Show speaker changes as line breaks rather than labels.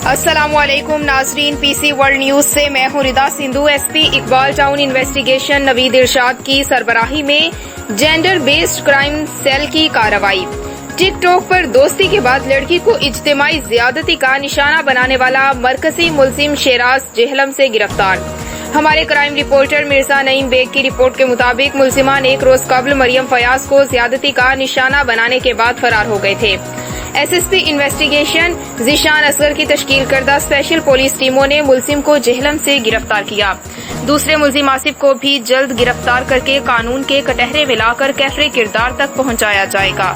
अस्सलामुअलैकुम नाजरीन, PC world news से मैं हूं Rida Sindhu. SP Iqbal town investigation Naveed Irshad की सरबराही में जेंडर बेस्ड क्राइम सेल की कार्रवाई। टिकटॉक पर दोस्ती के बाद लड़की को इज्तिमाई ज्यादती का निशाना बनाने वाला मरकजी मुलजिम शेराज जेहलम से गिरफ्तार। हमारे क्राइम रिपोर्टर मिर्जा नईम बेग की रिपोर्ट के मुताबिक मुलजिमान एक रोज कबल मरियम फयाज को ज्यादती का निशाना बनाने के बाद फरार हो गए थे। एसएसपी इन्वेस्टिगेशन ज़ीशान असगर की तश्कील करदा स्पेशल पुलिस टीमों ने मुलजिम को जेहलम से गिरफ्तार किया। दूसरे मुलजिम आसिफ को भी जल्द गिरफ्तार करके कानून के कटहरे में लाकर कैफरे किरदार तक पहुंचाया जाएगा।